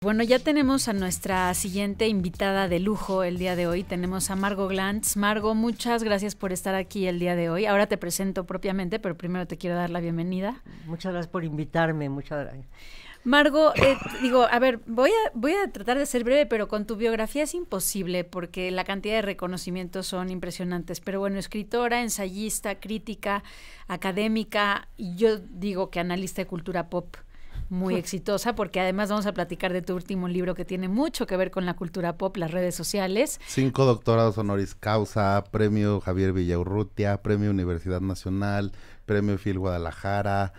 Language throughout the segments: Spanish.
Bueno, ya tenemos a nuestra siguiente invitada de lujo el día de hoy. Tenemos a Margo Glantz. Margo, muchas gracias por estar aquí el día de hoy. Ahora te presento propiamente, pero primero te quiero dar la bienvenida. Muchas gracias por invitarme, muchas gracias. Margo, a ver, voy a tratar de ser breve, pero con tu biografía es imposible porque la cantidad de reconocimientos son impresionantes. Pero bueno, escritora, ensayista, crítica, académica y yo digo que analista de cultura pop muy exitosa, porque además vamos a platicar de tu último libro que tiene mucho que ver con la cultura pop, las redes sociales. 5 doctorados honoris causa, premio Javier Villaurrutia, premio Universidad Nacional, premio Phil Guadalajara.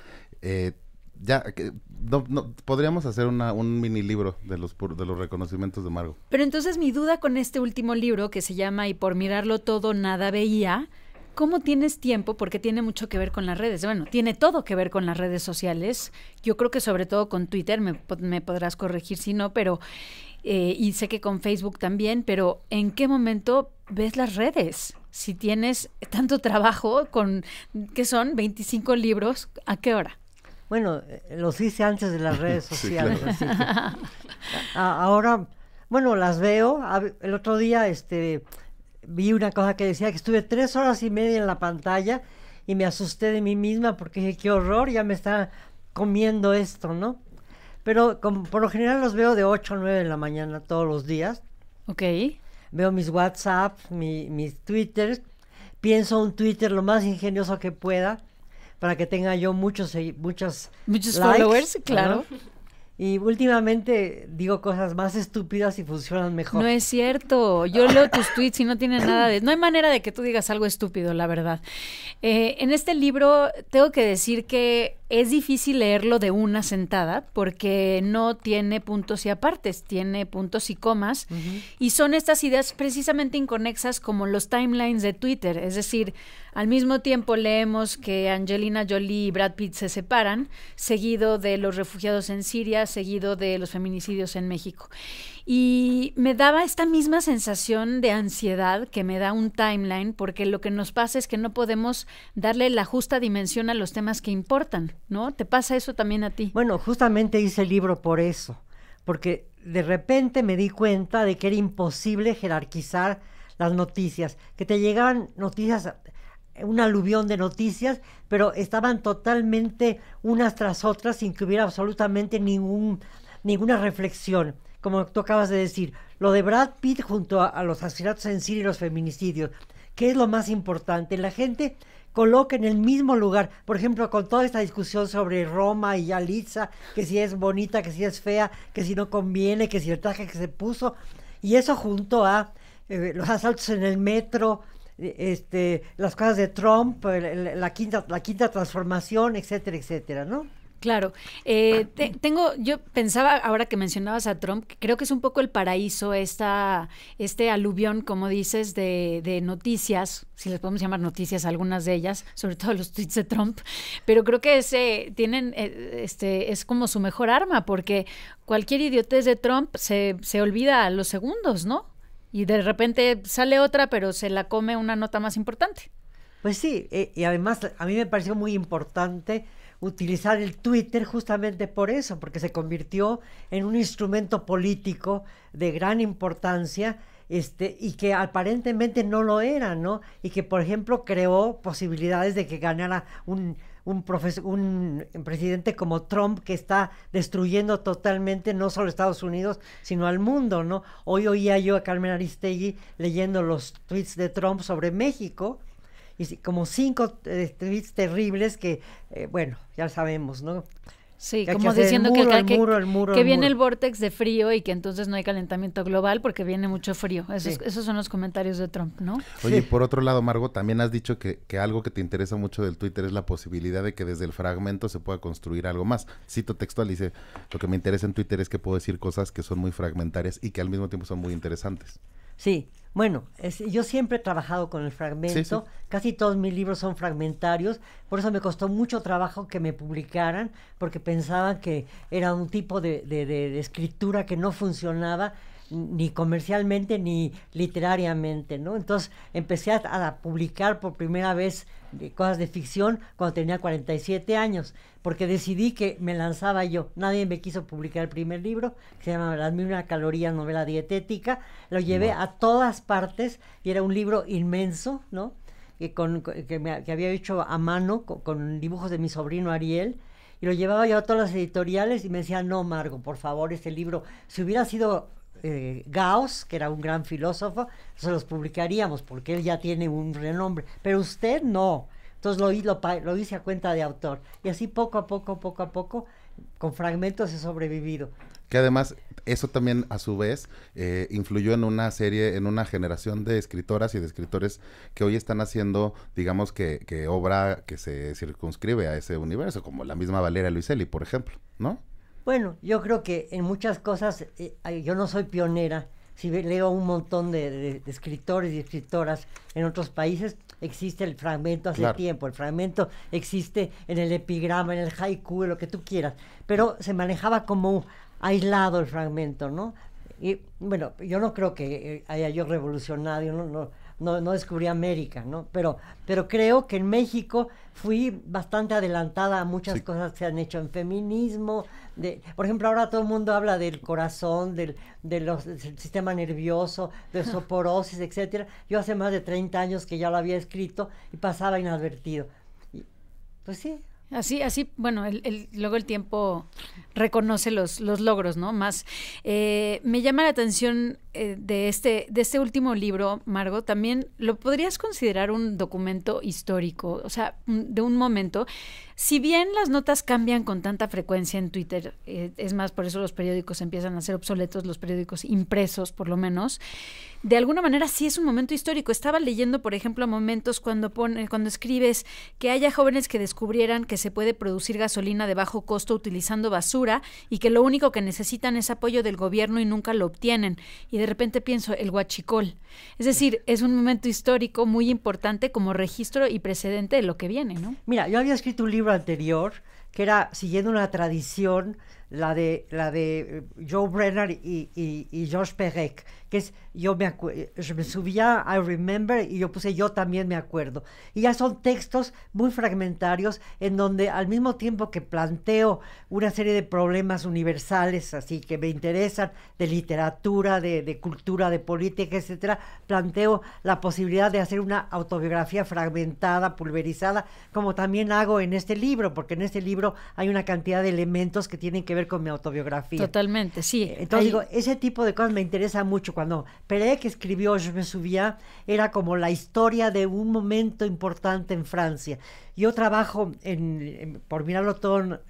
Podríamos hacer un mini libro de los reconocimientos de Margo. Pero entonces mi duda con este último libro, que se llama Y por mirarlo todo nada veía, ¿cómo tienes tiempo? Porque tiene mucho que ver con las redes. Bueno, tiene todo que ver con las redes sociales. Yo creo que sobre todo con Twitter, me podrás corregir si no, pero y sé que con Facebook también, pero ¿en qué momento ves las redes? Si tienes tanto trabajo con, ¿qué son? 25 libros, ¿a qué hora? Bueno, los hice antes de las redes sociales. Sí, claro. Así que, ahora, bueno, las veo. El otro día, vi una cosa que decía que estuve 3 horas y media en la pantalla y me asusté de mí misma porque dije, qué horror, ya me está comiendo esto, ¿no? Pero por lo general los veo de 8 a 9 de la mañana todos los días. Ok. Veo mis WhatsApp, mis Twitters, pienso un Twitter lo más ingenioso que pueda para que tenga yo muchos likes, followers, claro. ¿no? Y últimamente digo cosas más estúpidas y funcionan mejor. No es cierto. Yo leo tus tweets y no tienen nada de... No hay manera de que tú digas algo estúpido, la verdad. En este libro tengo que decir que es difícil leerlo de una sentada porque no tiene puntos y apartes, tiene puntos y comas. Uh-huh. Y son estas ideas precisamente inconexas como los timelines de Twitter. Es decir, al mismo tiempo leemos que Angelina Jolie y Brad Pitt se separan, seguido de los refugiados en Siria, seguido de los feminicidios en México. Y me daba esta misma sensación de ansiedad que me da un timeline, porque lo que nos pasa es que no podemos darle la justa dimensión a los temas que importan, ¿no? ¿Te pasa eso también a ti? Bueno, justamente hice el libro por eso, porque de repente me di cuenta de que era imposible jerarquizar las noticias, que te llegaban noticias, un aluvión de noticias, pero estaban totalmente unas tras otras sin que hubiera absolutamente ninguna reflexión. Como tú acabas de decir, lo de Brad Pitt junto a los asesinatos en Siria y los feminicidios, ¿qué es lo más importante? La gente coloca en el mismo lugar, por ejemplo, con toda esta discusión sobre Roma y Yalitza, que si es bonita, que si es fea, que si no conviene, que si el traje que se puso, y eso junto a los asaltos en el metro, las cosas de Trump, la quinta transformación, etcétera, etcétera, ¿no? Claro, yo pensaba, ahora que mencionabas a Trump, que creo que es un poco el paraíso, este aluvión, como dices, de noticias, si les podemos llamar noticias, algunas de ellas, sobre todo los tweets de Trump, pero creo que es como su mejor arma, porque cualquier idiotez de Trump se olvida a los segundos, ¿no? Y de repente sale otra, pero se la come una nota más importante. Pues sí, y además a mí me pareció muy importante utilizar el Twitter justamente por eso, porque se convirtió en un instrumento político de gran importancia, y que aparentemente no lo era, ¿no? Y que, por ejemplo, creó posibilidades de que ganara un presidente como Trump, que está destruyendo totalmente no solo Estados Unidos, sino al mundo, ¿no? Hoy oía yo a Carmen Aristegui leyendo los tweets de Trump sobre México, y como 5 tweets terribles que, bueno, ya sabemos, ¿no? Sí, que como diciendo el muro, que viene el vórtex de frío y que entonces no hay calentamiento global porque viene mucho frío. Esos son los comentarios de Trump, ¿no? Oye, Sí. Por otro lado, Margo, también has dicho que algo que te interesa mucho del Twitter es la posibilidad de que desde el fragmento se pueda construir algo más. Cito textual, dice, lo que me interesa en Twitter es que puedo decir cosas que son muy fragmentarias y que al mismo tiempo son muy interesantes. Sí, Bueno, yo siempre he trabajado con el fragmento, casi todos mis libros son fragmentarios, por eso me costó mucho trabajo que me publicaran, porque pensaban que era un tipo de escritura que no funcionaba ni comercialmente ni literariamente, ¿no? Entonces empecé a publicar por primera vez cosas de ficción cuando tenía 47 años, porque decidí que me lanzaba yo. Nadie me quiso publicar el primer libro, que se llama Las 1000 calorías, novela dietética. Lo llevé a todas partes y era un libro inmenso, ¿no? Que había hecho a mano con dibujos de mi sobrino Ariel, y lo llevaba yo a todas las editoriales y me decían, no, Margo, por favor, este libro, si hubiera sido Gauss, que era un gran filósofo, se los publicaríamos porque él ya tiene un renombre, pero usted no. Entonces lo hice a cuenta de autor, y así poco a poco, con fragmentos he sobrevivido. Que además, eso también a su vez influyó en una serie, en una generación de escritoras y de escritores que hoy están haciendo, digamos que obra que se circunscribe a ese universo, como la misma Valeria Luiselli, por ejemplo, ¿no? Bueno, yo creo que en muchas cosas yo no soy pionera. Si leo un montón de escritores y escritoras en otros países, existe el fragmento hace tiempo. El fragmento existe en el epigrama, en el haiku, en lo que tú quieras. Pero se manejaba como aislado el fragmento, ¿no? Y bueno, yo no creo que haya yo revolucionado, no descubrí América, ¿no? Pero creo que en México fui bastante adelantada a muchas cosas que se han hecho en feminismo. Por ejemplo, ahora todo el mundo habla del corazón, del sistema nervioso, de osteoporosis, etcétera. Yo hace más de 30 años que ya lo había escrito y pasaba inadvertido. Pues sí. Así, bueno, luego el tiempo reconoce los logros, ¿no? Más. Me llama la atención de este último libro, Margo, también lo podrías considerar un documento histórico, o sea, de un momento. Si bien las notas cambian con tanta frecuencia en Twitter, es más, por eso los periódicos empiezan a ser obsoletos, los periódicos impresos, por lo menos, de alguna manera sí es un momento histórico. Estaba leyendo, por ejemplo, momentos cuando escribes que haya jóvenes que descubrieran que se puede producir gasolina de bajo costo utilizando basura y que lo único que necesitan es apoyo del gobierno y nunca lo obtienen. Y de repente pienso, el huachicol. Es decir, es un momento histórico muy importante como registro y precedente de lo que viene, ¿no? Mira, yo había escrito un libro anterior que era siguiendo una tradición, la de Joe Brenner y Georges Perec, que es yo me subía, I remember, y yo puse yo también me acuerdo. Y ya son textos muy fragmentarios en donde al mismo tiempo que planteo una serie de problemas universales, así que me interesan, de literatura, de cultura, de política, etcétera, planteo la posibilidad de hacer una autobiografía fragmentada, pulverizada, como también hago en este libro, porque en este libro hay una cantidad de elementos que tienen que ver con mi autobiografía. Totalmente, sí. Entonces digo, ese tipo de cosas me interesa mucho. Cuando Perec escribió Je me souviens, era como la historia de un momento importante en Francia. Yo trabajo por mirarlo todo,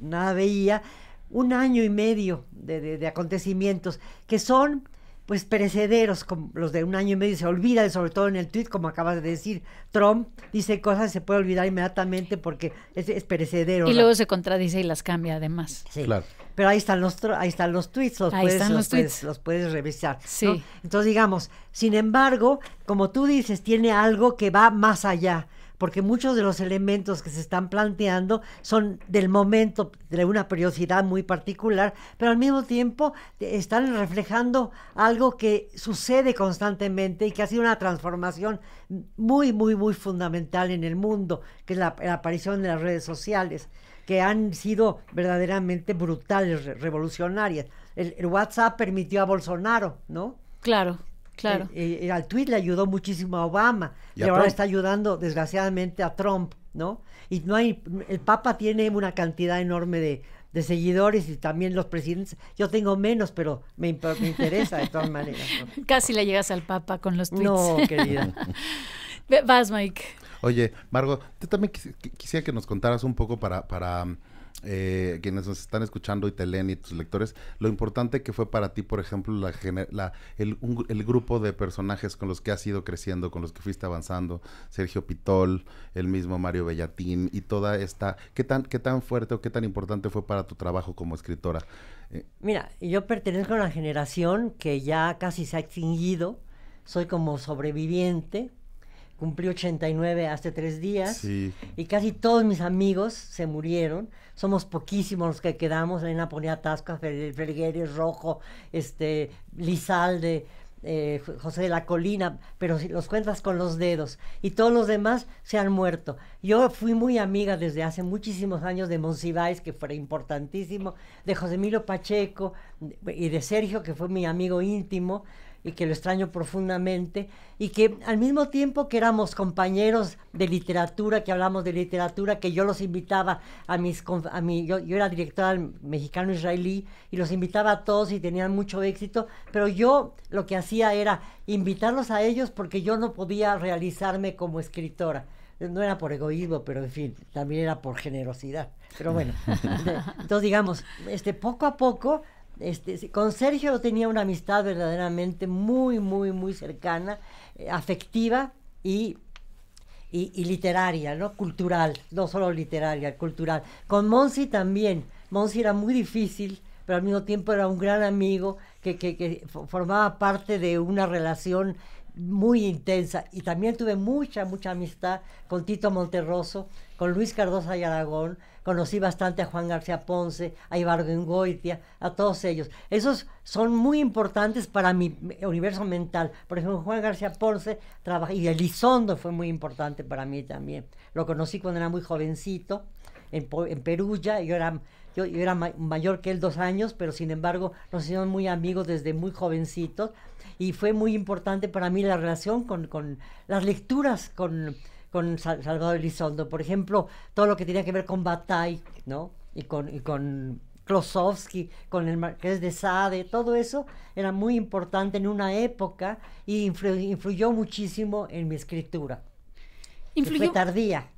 nada veía, 1 año y medio de acontecimientos que son pues perecederos, como los de 1 año y medio se olvidan, sobre todo en el tweet, como acabas de decir. Trump dice cosas y se puede olvidar inmediatamente porque es perecedero. Y luego se contradice y las cambia además. Sí, claro. Pero ahí están los tweets, los puedes revisar, sí, ¿no? Entonces, digamos, sin embargo, como tú dices, tiene algo que va más allá, porque muchos de los elementos que se están planteando son del momento, de una periodicidad muy particular, pero al mismo tiempo están reflejando algo que sucede constantemente y que ha sido una transformación muy, muy, muy fundamental en el mundo, que es la aparición de las redes sociales, que han sido verdaderamente brutales, revolucionarias. El WhatsApp permitió a Bolsonaro, ¿no? Claro. Claro. Al tweet le ayudó muchísimo a Obama y ahora está ayudando desgraciadamente a Trump, ¿no? Y el Papa tiene una cantidad enorme de seguidores y también los presidentes. Yo tengo menos, pero me interesa de todas maneras, ¿no? Casi le llegas al Papa con los tweets. No, querida. Vas, Mike. Oye, Margo, tú también quisiera que nos contaras un poco para quienes nos están escuchando y te leen y tus lectores, lo importante que fue para ti, por ejemplo, el grupo de personajes con los que has ido creciendo, con los que fuiste avanzando, Sergio Pitol, el mismo Mario Bellatín y toda esta, ¿qué tan fuerte o qué tan importante fue para tu trabajo como escritora? Mira, yo pertenezco a una generación que ya casi se ha extinguido, soy como sobreviviente. Cumplí 89 hace 3 días. Sí. Y casi todos mis amigos se murieron. Somos poquísimos los que quedamos. Elena Poniatowska, Felgueres, Rojo, Lizalde, José de la Colina, pero si los cuentas con los dedos. Y todos los demás se han muerto. Yo fui muy amiga desde hace muchísimos años de Monsiváis, que fue importantísimo, de José Emilio Pacheco y de Sergio, que fue mi amigo íntimo y que lo extraño profundamente, y que al mismo tiempo que éramos compañeros de literatura, que hablamos de literatura, que yo los invitaba yo era directora del Mexicano-Israelí, y los invitaba a todos y tenían mucho éxito, pero yo lo que hacía era invitarlos a ellos porque yo no podía realizarme como escritora. No era por egoísmo, pero en fin, también era por generosidad. Pero bueno, entonces digamos, poco a poco, con Sergio tenía una amistad verdaderamente muy, muy, muy cercana, afectiva y literaria, ¿no? Cultural, no solo literaria, cultural. Con Monsi también. Monsi era muy difícil, pero al mismo tiempo era un gran amigo que formaba parte de una relación muy intensa. Y también tuve mucha, mucha amistad con Tito Monterroso, con Luis Cardosa y Aragón. Conocí bastante a Juan García Ponce, a Ibargüengoitia, a todos ellos. Esos son muy importantes para mi universo mental. Por ejemplo, Juan García Ponce y Elizondo fue muy importante para mí también. Lo conocí cuando era muy jovencito, en Perugia. Yo era mayor que él 2 años, pero sin embargo nos hicimos muy amigos desde muy jovencitos. Y fue muy importante para mí la relación con las lecturas con Salvador Elizondo. Por ejemplo, todo lo que tenía que ver con Bataille, ¿no? Y con Klosowski, con el Marqués de Sade, todo eso era muy importante en una época y influyó muchísimo en mi escritura. Fue tardía.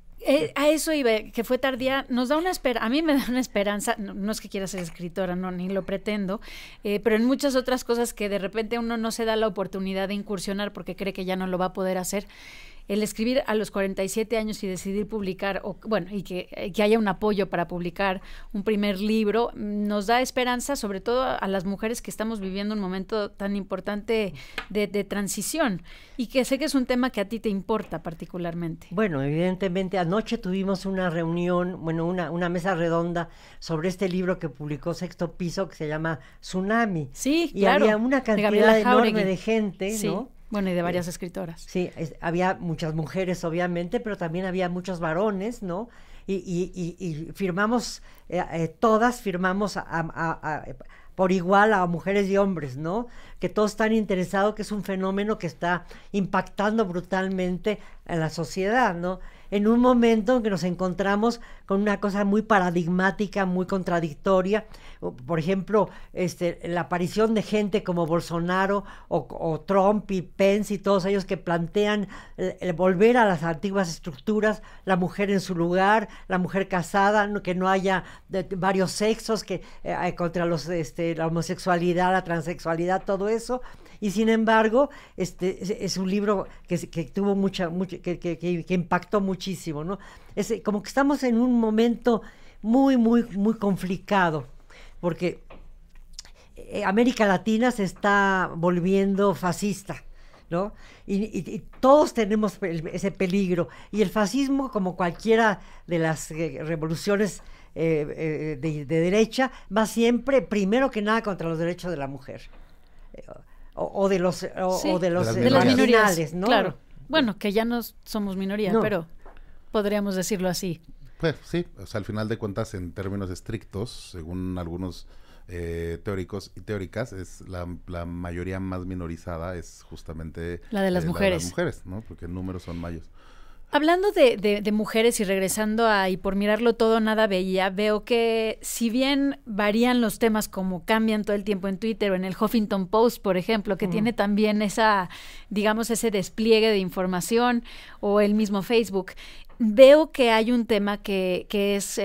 A eso iba, que fue tardía, nos da a mí me da una esperanza, no es que quiera ser escritora, no, ni lo pretendo, pero en muchas otras cosas que de repente uno no se da la oportunidad de incursionar porque cree que ya no lo va a poder hacer. El escribir a los 47 años y decidir publicar, y que haya un apoyo para publicar un primer libro, nos da esperanza, sobre todo a las mujeres que estamos viviendo un momento tan importante de transición, y que sé que es un tema que a ti te importa particularmente. Bueno, evidentemente anoche tuvimos una reunión, una mesa redonda sobre este libro que publicó Sexto Piso, que se llama Tsunami. Sí, y claro. Había una cantidad enorme de gente, sí. ¿no? Bueno, y de varias escritoras. Sí, había muchas mujeres, obviamente, pero también había muchos varones, ¿no? Y firmamos, todas firmamos por igual a mujeres y hombres, ¿no? Que todos están interesados, que es un fenómeno que está impactando brutalmente en la sociedad, ¿no? En un momento en que nos encontramos con una cosa muy paradigmática, muy contradictoria. Por ejemplo, la aparición de gente como Bolsonaro o Trump y Pence y todos ellos que plantean volver a las antiguas estructuras, la mujer en su lugar, la mujer casada, que no haya varios sexos, que contra la homosexualidad, la transexualidad, todo eso. Y sin embargo, es un libro que tuvo que impactó muchísimo, ¿no? Como que estamos en un momento muy, muy, muy complicado, porque América Latina se está volviendo fascista, ¿no? Y todos tenemos ese peligro. Y el fascismo, como cualquiera de las revoluciones de derecha, va siempre, primero que nada, contra los derechos de la mujer. O de los minorías, ¿no? Claro. Bueno, que ya no somos minoría, no. Pero podríamos decirlo así. Pues sí, o sea, al final de cuentas, en términos estrictos, según algunos teóricos y teóricas, es la mayoría más minorizada es justamente la de las mujeres. La de las mujeres, ¿no? Porque en números son mayores. Hablando de mujeres y regresando a Y por mirarlo todo nada veía, veo que si bien varían los temas como cambian todo el tiempo en Twitter o en el Huffington Post, por ejemplo, que tiene también ese despliegue de información, o el mismo Facebook, veo que hay un tema que es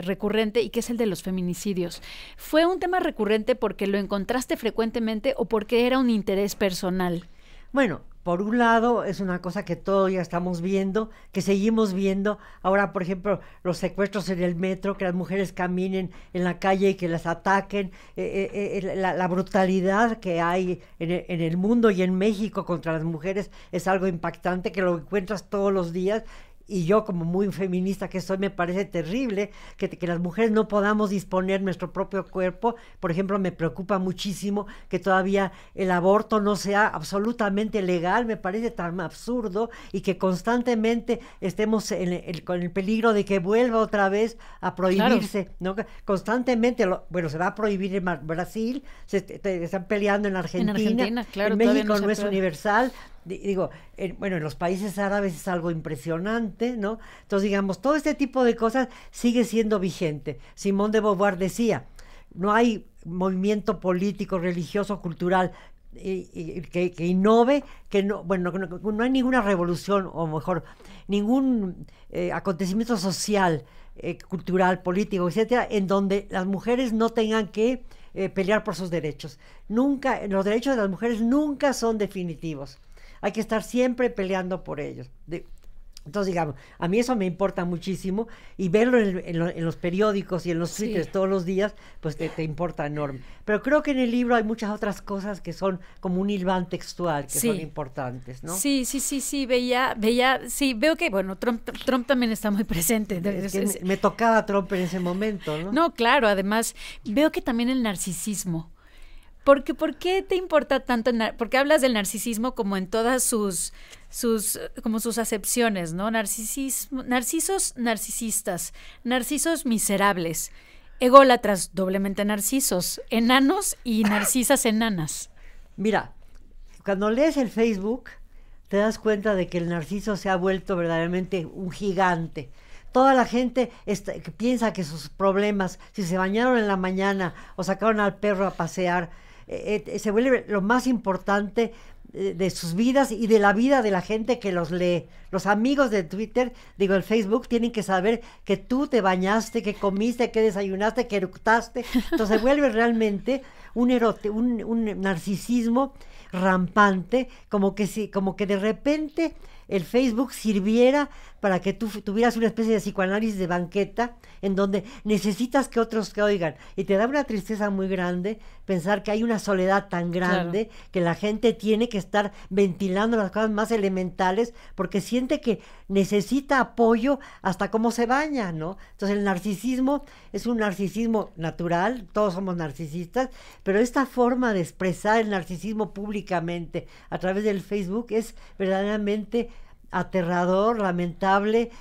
recurrente y que es el de los feminicidios. ¿Fue un tema recurrente porque lo encontraste frecuentemente o porque era un interés personal? Bueno, por un lado, es una cosa que todavía estamos viendo, que seguimos viendo. Ahora, por ejemplo, los secuestros en el metro, que las mujeres caminen en la calle y que las ataquen, la brutalidad que hay en el mundo y en México contra las mujeres es algo impactante, que lo encuentras todos los días. Y yo, como muy feminista que soy, me parece terrible que las mujeres no podamos disponer nuestro propio cuerpo. Por ejemplo, me preocupa muchísimo que todavía el aborto no sea absolutamente legal, me parece tan absurdo, y que constantemente estemos con el peligro de que vuelva otra vez a prohibirse, ¿no? Constantemente, bueno, se va a prohibir en Brasil, están peleando en Argentina, claro, en México no es universal. Digo, bueno, en los países árabes es algo impresionante, ¿no? Entonces, digamos, todo este tipo de cosas sigue siendo vigente. Simone de Beauvoir decía, no hay movimiento político, religioso, cultural que innove, que no, bueno, no hay ninguna revolución, o mejor, ningún acontecimiento social, cultural, político, etcétera, en donde las mujeres no tengan que pelear por sus derechos. Nunca, los derechos de las mujeres nunca son definitivos. Hay que estar siempre peleando por ellos. Entonces, digamos, a mí eso me importa muchísimo, y verlo en los periódicos y en los twitters todos los días, pues te importa enorme. Pero creo que en el libro hay muchas otras cosas que son como un hilván textual, que son importantes, ¿no? Sí, veo que, bueno, Trump también está muy presente. Me tocaba Trump en ese momento, ¿no? No, claro, además, veo que también el narcisismo. Porque, ¿por qué te importa tanto? Porque hablas del narcisismo como en todas sus acepciones, ¿no? Narcisos narcisistas, narcisos miserables, ególatras, doblemente narcisos, enanos y narcisas enanas. Mira, cuando lees el Facebook, te das cuenta de que el narciso se ha vuelto verdaderamente un gigante. Toda la gente que piensa que sus problemas, si se bañaron en la mañana o sacaron al perro a pasear, se vuelve lo más importante de sus vidas y de la vida de la gente que los lee. Los amigos de Twitter, digo, el Facebook, tienen que saber que tú te bañaste, que comiste, que desayunaste, que eructaste. Entonces se vuelve realmente un narcisismo rampante, como que de repente el Facebook sirviera para que tú tuvieras una especie de psicoanálisis de banqueta, en donde necesitas que otros te oigan, y te da una tristeza muy grande pensar que hay una soledad tan grande, claro, que la gente tiene que estar ventilando las cosas más elementales porque siente que necesita apoyo hasta cómo se baña, ¿no? Entonces el narcisismo es un narcisismo natural, todos somos narcisistas, pero esta forma de expresar el narcisismo públicamente a través del Facebook es verdaderamente aterrador, lamentable.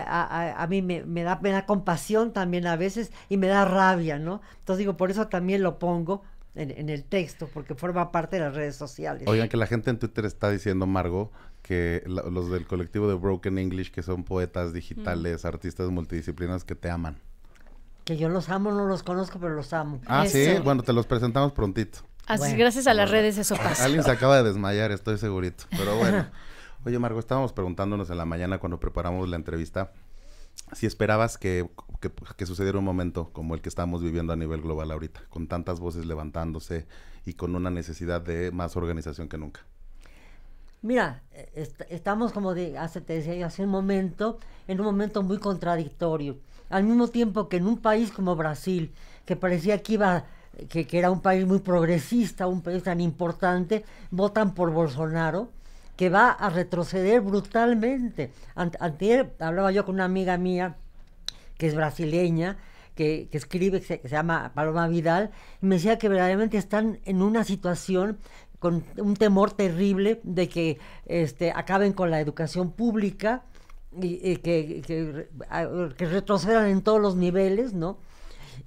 A mí me da compasión también a veces, y me da rabia, ¿no? Entonces digo, por eso también lo pongo en el texto, porque forma parte de las redes sociales. Oigan, que la gente en Twitter está diciendo, Margo, que los del colectivo de Broken English, que son poetas digitales, artistas multidisciplinas, que te aman. Que yo los amo, no los conozco, pero los amo. Ah, eso. Sí, bueno, te los presentamos prontito. Así, bueno, gracias a las redes eso pasa. Alguien se acaba de desmayar, estoy segurito, pero bueno. Oye, Margo, estábamos preguntándonos en la mañana cuando preparamos la entrevista si esperabas que sucediera un momento como el que estamos viviendo a nivel global ahorita, con tantas voces levantándose y con una necesidad de más organización que nunca. Mira, estamos, como te decía yo hace un momento, en un momento muy contradictorio. Al mismo tiempo que en un país como Brasil, que parecía que era un país muy progresista, un país tan importante, votan por Bolsonaro, que va a retroceder brutalmente. Antier hablaba yo con una amiga mía que es brasileña, que escribe, que se llama Paloma Vidal, y me decía que verdaderamente están en una situación con un temor terrible de que acaben con la educación pública y que retrocedan en todos los niveles, ¿no?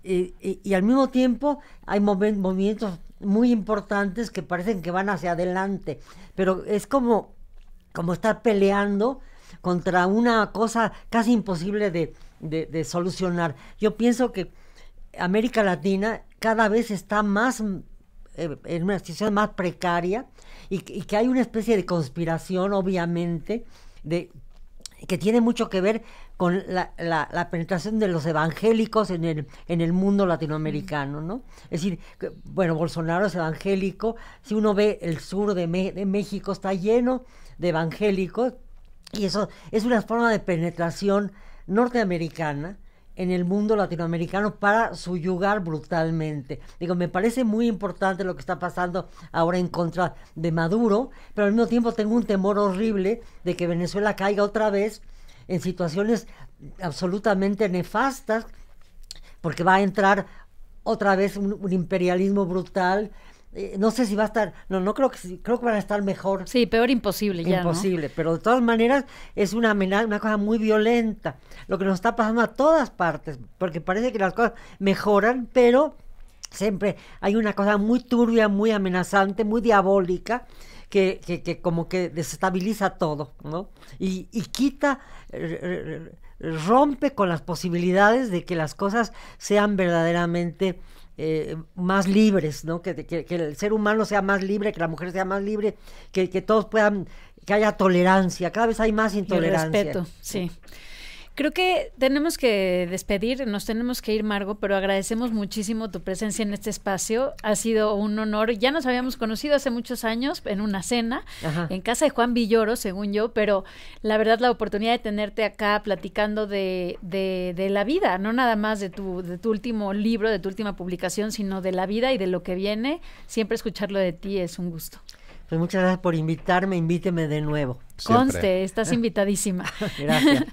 Y al mismo tiempo hay movimientos muy importantes que parecen que van hacia adelante, pero es como estar peleando contra una cosa casi imposible de solucionar. Yo pienso que América Latina cada vez está más en una situación más precaria, y que hay una especie de conspiración, obviamente, de que tiene mucho que ver con la penetración de los evangélicos en el mundo latinoamericano, ¿no? Es decir, bueno, Bolsonaro es evangélico, si uno ve el sur de México está lleno de evangélicos, y eso es una forma de penetración norteamericana en el mundo latinoamericano para subyugar brutalmente. Digo, me parece muy importante lo que está pasando ahora en contra de Maduro, pero al mismo tiempo tengo un temor horrible de que Venezuela caiga otra vez en situaciones absolutamente nefastas, porque va a entrar otra vez un imperialismo brutal. No sé si va a estar, no creo creo que van a estar mejor. Sí, peor imposible ya, imposible, ¿no? Pero de todas maneras es una amenaza, una cosa muy violenta, lo que nos está pasando a todas partes, porque parece que las cosas mejoran, pero siempre hay una cosa muy turbia, muy amenazante, muy diabólica, que como que desestabiliza todo, ¿no? Y quita, rompe con las posibilidades de que las cosas sean verdaderamente más libres, ¿no? Que el ser humano sea más libre, que la mujer sea más libre, que todos puedan, que haya tolerancia, cada vez hay más intolerancia. Y respeto, sí. Creo que tenemos que despedir, nos tenemos que ir, Margo, pero agradecemos muchísimo tu presencia en este espacio. Ha sido un honor. Ya nos habíamos conocido hace muchos años en una cena, en casa de Juan Villoro, según yo, pero la verdad la oportunidad de tenerte acá platicando de la vida, no nada más de tu último libro, de tu última publicación, sino de la vida y de lo que viene. Siempre escucharlo de ti es un gusto. Pues muchas gracias por invitarme, invíteme de nuevo. Siempre. Conste, estás invitadísima. Gracias.